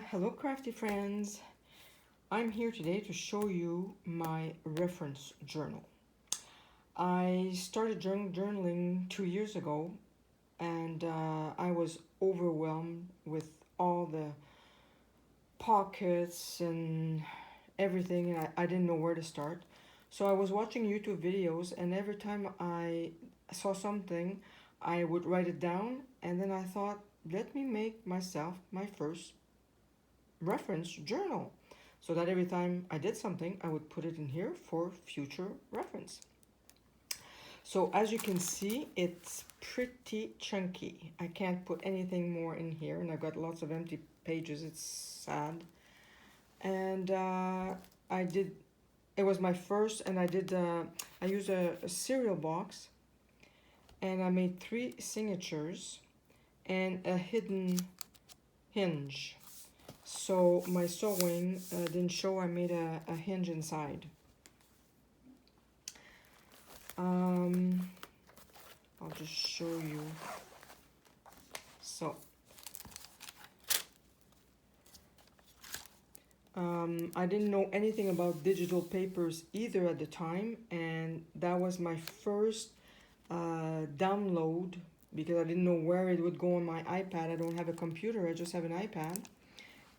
Hello crafty friends. I'm here today to show you my reference journal. I started journaling 2 years ago, and I was overwhelmed with all the pockets and everything, and I didn't know where to start. So I was watching YouTube videos, and every time I saw something, I would write it down, and then I thought, let me make myself my first reference journal, so that every time I did something, I would put it in here for future reference. So as you can see, it's pretty chunky. I can't put anything more in here, and I've got lots of empty pages. It's sad. And it was my first, and I used a cereal box, and I made 3 signatures and a hidden hinge. So my sewing didn't show. I made a hinge inside. I'll just show you. So I didn't know anything about digital papers either at the time, and that was my first download, because I didn't know where it would go on my iPad. I don't have a computer, I just have an iPad.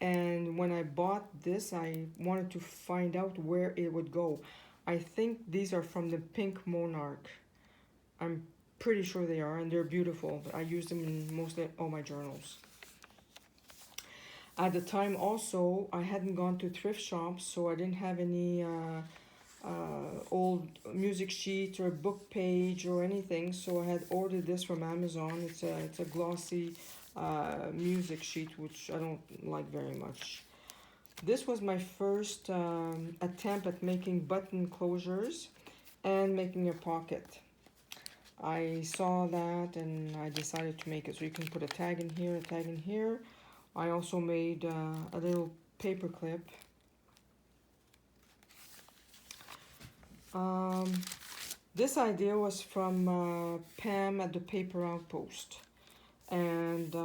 And when I bought this, I wanted to find out where it would go. I think these are from the Pink Monarch. I'm pretty sure they are, and they're beautiful. I use them in mostly all my journals. At the time also, I hadn't gone to thrift shops, so I didn't have any old music sheets or book page or anything. So I had ordered this from Amazon. It's a glossy music sheet, which I don't like very much. This was my first attempt at making button closures and making a pocket. I saw that and I decided to make it. So you can put a tag in here, a tag in here. I also made a little paper clip. This idea was from Pam at the Paper Outpost, and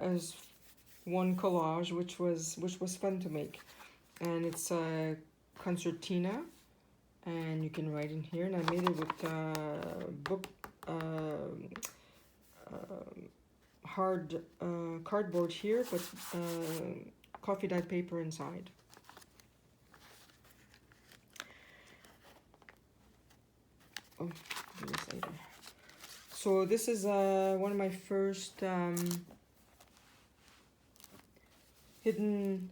as one collage, which was fun to make. And it's a concertina, and you can write in here. And I made it with book hard cardboard here, but coffee dyed paper inside. Oh, do this later. So this is one of my first hidden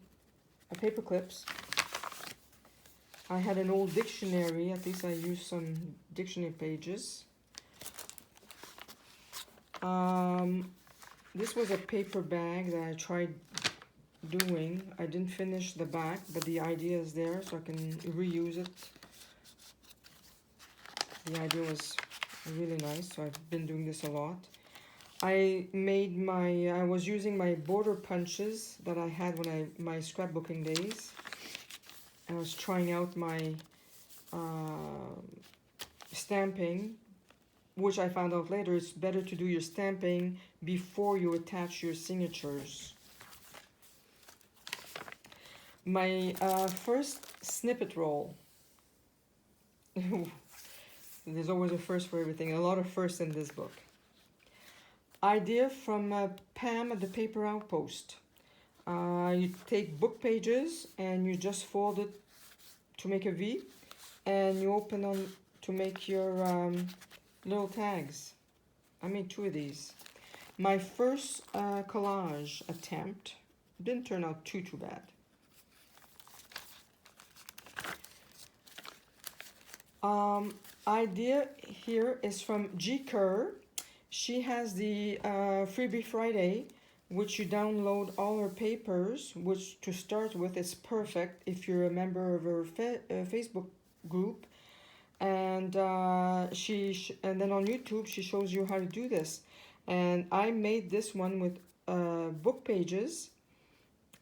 paper clips. I had an old dictionary, at least I used some dictionary pages. This was a paper bag that I tried doing. I didn't finish the back, but the idea is there, so I can reuse it. The idea was really nice, so I've been doing this a lot. I was using my border punches that I had when my scrapbooking days. I was trying out my stamping, which I found out later it's better to do your stamping before you attach your signatures. My first snippet roll. There's always a first for everything. A lot of firsts in this book. Idea from Pam at the Paper Outpost. You take book pages and you just fold it to make a V, and you open them to make your little tags. I made 2 of these. My first collage attempt didn't turn out too bad. Idea here is from G. Kerr. She has the Freebie Friday, which you download all her papers, which to start with is perfect if you're a member of her Facebook group. And and then on YouTube she shows you how to do this. And I made this one with book pages,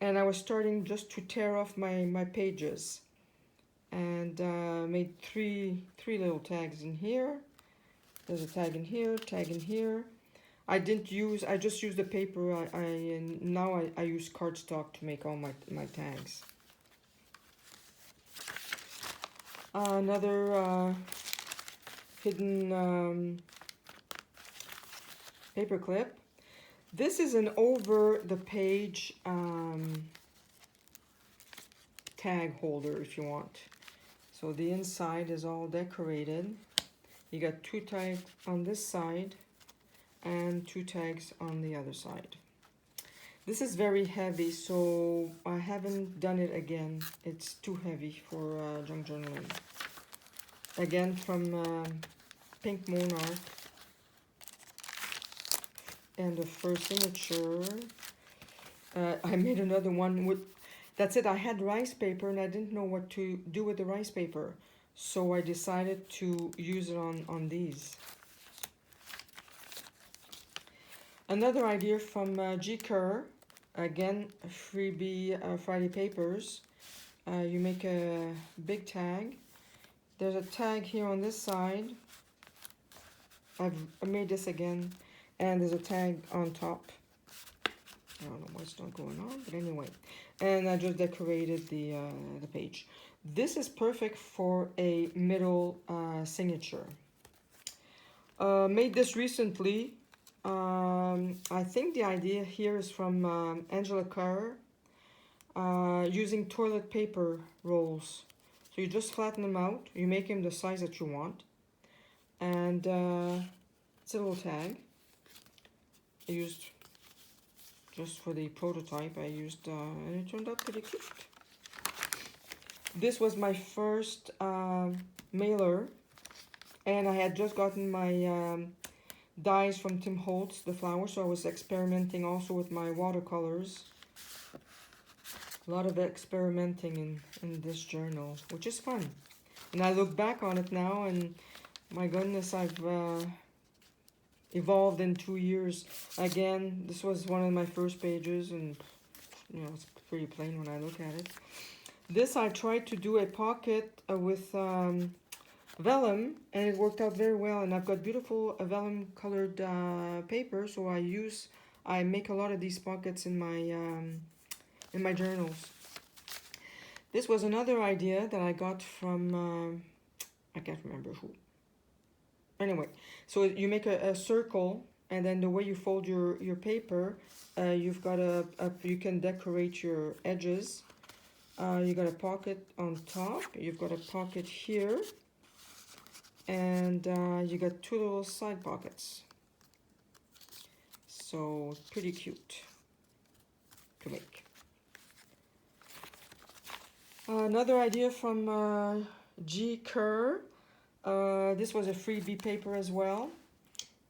and I was starting just to tear off my pages, and made three little tags in here. There's a tag in here, tag in here. I just used the paper. I use cardstock to make all my tags. Another hidden paper clip. This is an over the page tag holder if you want. So the inside is all decorated. You got 2 tags on this side and 2 tags on the other side. This is very heavy, so I haven't done it again. It's too heavy for junk journaling. Again from Pink Monarch. And the first signature. I made another one with, that's it, I had rice paper and I didn't know what to do with the rice paper. So I decided to use it on these. Another idea from G. Kerr, again, freebie Friday papers. You make a big tag. There's a tag here on this side. I made this again, and there's a tag on top. I don't know what's not going on, but anyway. And I just decorated the page. This is perfect for a middle signature. Made this recently. I think the idea here is from Angela Carr, using toilet paper rolls. So you just flatten them out, you make them the size that you want, and it's a little tag. I used, just for the prototype, I used, and it turned out pretty cute. This was my first mailer, and I had just gotten my dyes from Tim Holtz, the flowers, so I was experimenting also with my watercolors. A lot of experimenting in this journal, which is fun. And I look back on it now, and my goodness, I've evolved in 2 years. Again, this was one of my first pages, and you know, it's pretty plain when I look at it. This I tried to do a pocket with vellum, and it worked out very well, and I've got beautiful vellum colored paper, so I make a lot of these pockets in my journals. This was another idea that I got from I can't remember who. Anyway, so you make a circle, and then the way you fold your paper, you've got you can decorate your edges. You got a pocket on top, you've got a pocket here, and you got 2 little side pockets. So pretty cute to make. Another idea from G. Kerr. This was a freebie paper as well,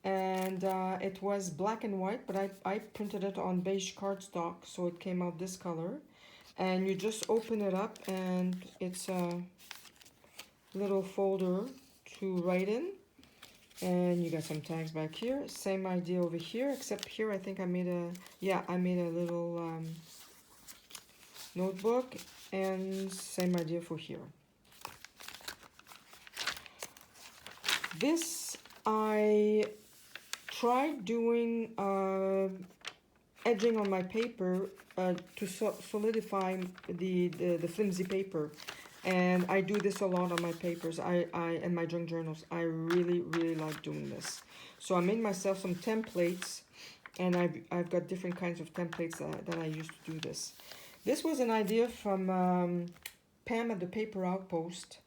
and it was black and white, but I printed it on beige cardstock, so it came out this color. And you just open it up, and it's a little folder to write in, and you got some tags back here. Same idea over here, except here I think I made a little notebook, and same idea for here. This I tried doing edging on my paper to solidify the flimsy paper, and I do this a lot on my papers. In my junk journals, I really like doing this. So I made myself some templates, and I've got different kinds of templates that I use to do this. This was an idea from Pam at the Paper Outpost,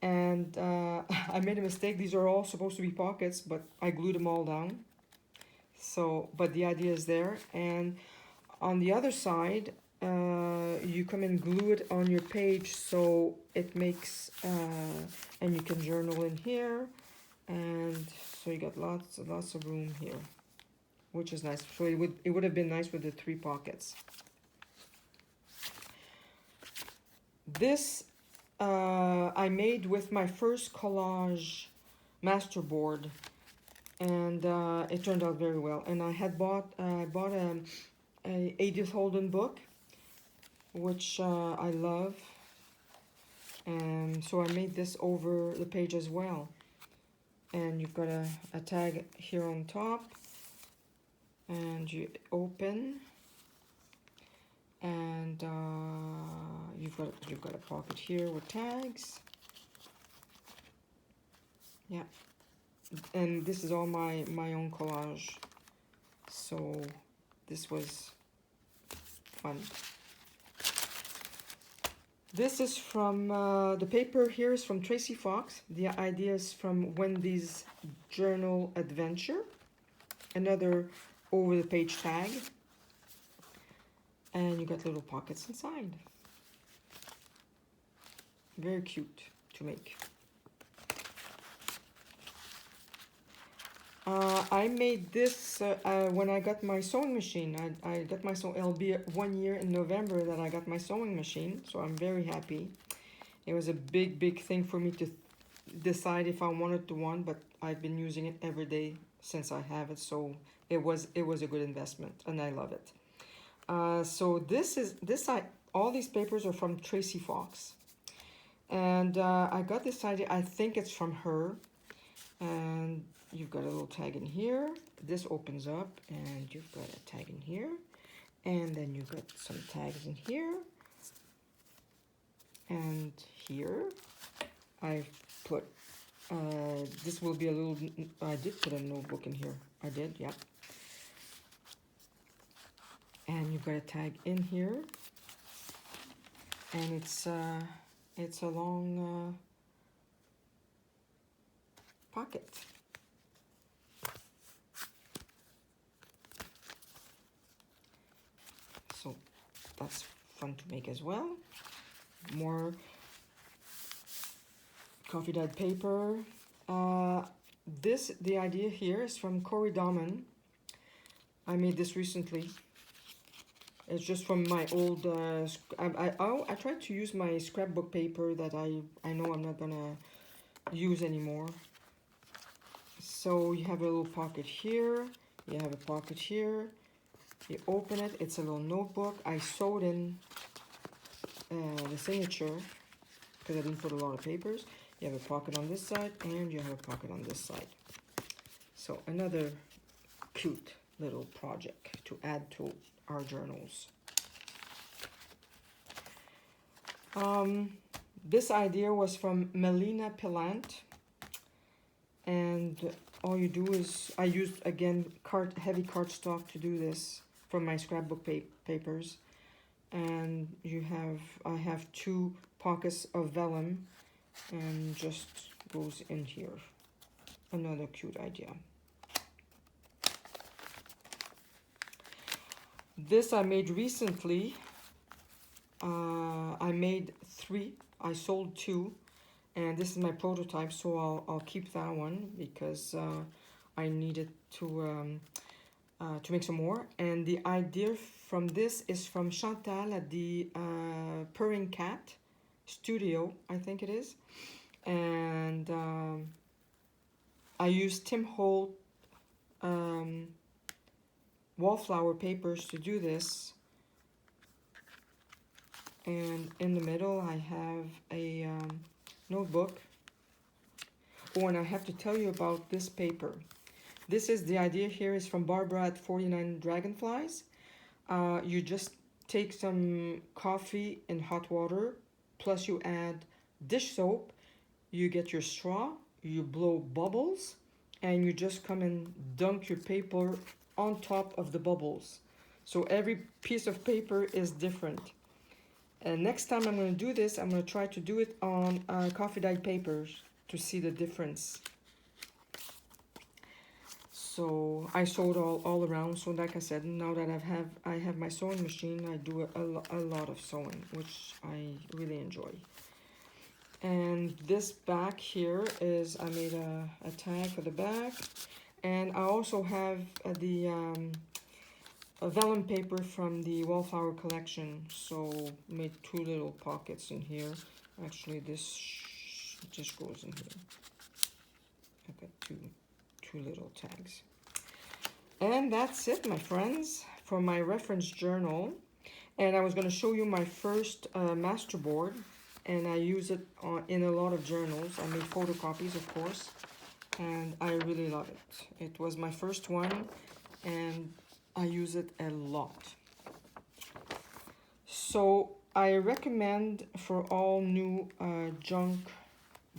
and I made a mistake. These are all supposed to be pockets, but I glued them all down. So, but the idea is there, and on the other side, you come and glue it on your page, so it makes, and you can journal in here, and so you got lots of room here, which is nice. So it would have been nice with the 3 pockets. This I made with my first collage masterboard, and it turned out very well. And I had bought a Edith Holden book, which I love, and so I made this over the page as well. And you've got a tag here on top, and you open, and you've got a pocket here with tags. Yeah, and this is all my own collage, so this was fun. This is from the paper here is from Tracy Fox. The idea is from Wendy's Journal Adventure. Another over the page tag, and you got little pockets inside. Very cute to make. I made this when I got my sewing machine. I got my sewing. It'll be 1 year in November that I got my sewing machine, so I'm very happy. It was a big thing for me to decide if I wanted to one, but I've been using it every day since I have it, so it was a good investment, and I love it. So all these papers are from Tracy Fox, and I got this idea. I think it's from her, and you've got a little tag in here. This opens up, and you've got a tag in here, and then you've got some tags in here, and here I've put this will be a little. I did put a notebook in here. I did, yeah. And you've got a tag in here, and it's a long pocket. So that's fun to make as well. More coffee dyed paper. The idea here is from Corey Dahman. I made this recently. It's just from my old, I tried to use my scrapbook paper that I know I'm not gonna use anymore. So you have a little pocket here, you have a pocket here, you open it, it's a little notebook. I sewed in the signature because I didn't put a lot of papers. You have a pocket on this side, and you have a pocket on this side. So another cute little project to add to our journals. This idea was from Melina Pillant, and all you do is, I used again heavy cardstock to do this from my scrapbook papers, and I have 2 pockets of vellum, and just goes in here. Another cute idea. This I made recently. I made 3. I sold 2, and this is my prototype, so I'll keep that one because I needed to make some more. And the idea from this is from Chantal at the Purring Cat Studio, I think it is, and I used Tim Holt wallflower papers to do this, and in the middle I have a notebook. Oh, and I have to tell you about this paper. This is the idea here is from Barbara at 49 Dragonflies. You just take some coffee in hot water, plus you add dish soap, you get your straw, you blow bubbles, and you just come and dunk your paper on top of the bubbles. So every piece of paper is different. And next time I'm going to do this, I'm going to try to do it on coffee dyed papers to see the difference. So I sewed all around. So like I said, now that I have my sewing machine, I do a lot of sewing, which I really enjoy. And this back here is, I made a tag for the back. And I also have the vellum paper from the Wallflower collection. So made 2 little pockets in here. Actually, this just goes in here. I've got two little tags. And that's it, my friends, for my reference journal. And I was going to show you my first masterboard, and I use it in a lot of journals. I made photocopies, of course, and I really love it. It was my first one, and I use it a lot. So I recommend for all new junk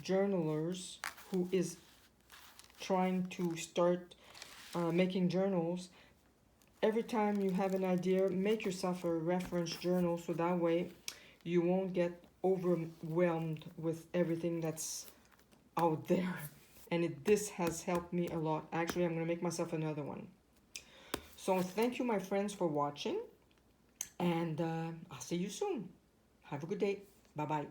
journalers who is trying to start making journals, every time you have an idea, make yourself a reference journal so that way you won't get overwhelmed with everything that's out there. And this has helped me a lot. Actually, I'm going to make myself another one. So thank you, my friends, for watching. And I'll see you soon. Have a good day. Bye-bye.